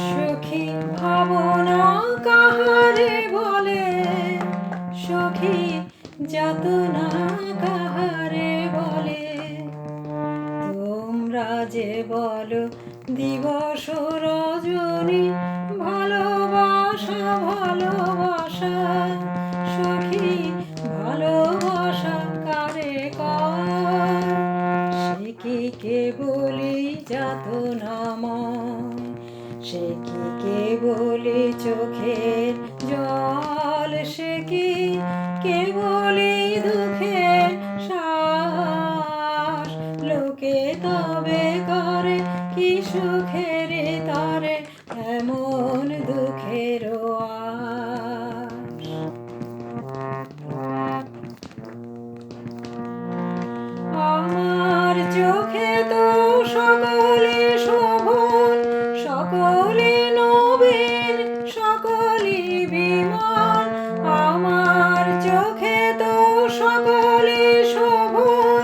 সখী ভাবনা কাহারে বলে, সখী যাতনা কাহারে বলে। তোমরা যে বলো দিবস রজনী, ভালোবাসা ভালোবাসা, সখী ভালোবাসা কারে কয়? সে কি কেবলি যাতনাময়, সে কি কেবলি চোখের জল, সে কি কেবলি দুঃখের শ্বাস। লোকে তবে করে কি সুখের তরে এমন দুঃখের আশ। আমার চোখে তো সকলে শোভন, সকলে নবীন, সকলে বিমল। আমার চোখে তো সকলে শোভন,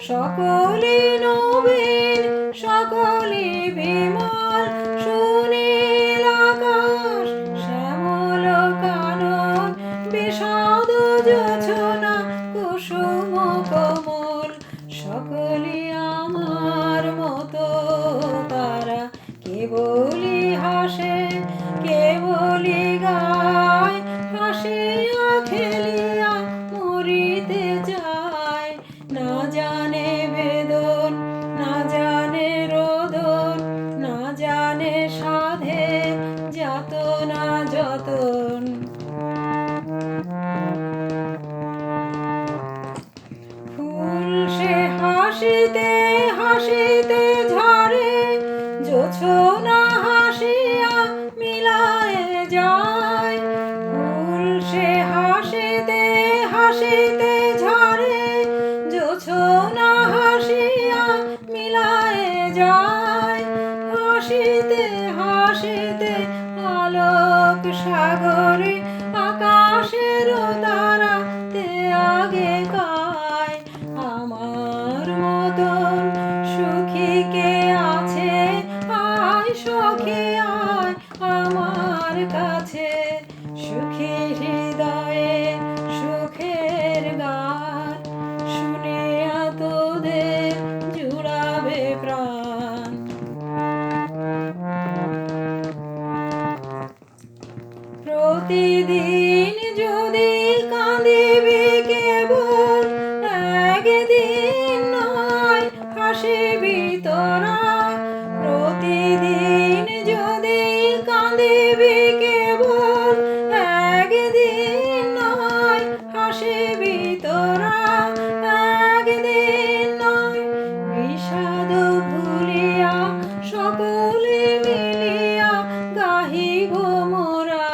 সকলে নবীন, সকলে বিমল। সুনীল আকাশ, শ্যামল কানন, বিষাদ জোছনা, কুসুম কোমল। সকলে আমার মতো তারা, কেবলি হাসে কেবলি গায়, হাসিয়া খেলিয়া মরিতে যায়। না জানে বেদন, না জানে রোদন, না জানে সাধে যাতনা যতন। ফুল সে হাসিতে হাসিতে ঝরে, জোছনা হাসিয়া মিলায়ে যায়। ফুল সে হাসিতে হাসিতে ঝরে, জোছনা হাসিয়া মিলায়ে যায়। হাসিতে হাসিতে আলোক সাগরে, আকাশের তারা তে আগে গায়। আমার মতন সুখী কে আছে, আয় সখী আয় আমার কাছে। সুখী হৃদয়ে সুখের গান, শুনিয়া তোদের জুড়াবে প্রাণ। প্রতিদিন যদি কাঁদিবি কেবল, একদিন নয় হাসিবি তোরা। প্রতিদিন যদি কাঁদিবি কেবল, একদিন নয় হাসিবি তোরা। একদিন নয় বিষাদ ভুলিয়া সকলে মিলিয়া গাহিব মোরা।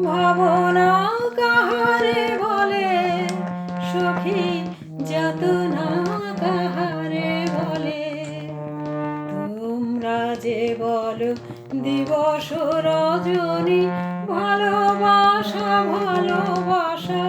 ভাবনা কাহারে বলে, সখী যাতনা কাহারে বলে। তোমরা যে বলো দিবস রজনী, ভালোবাসা ভালোবাসা,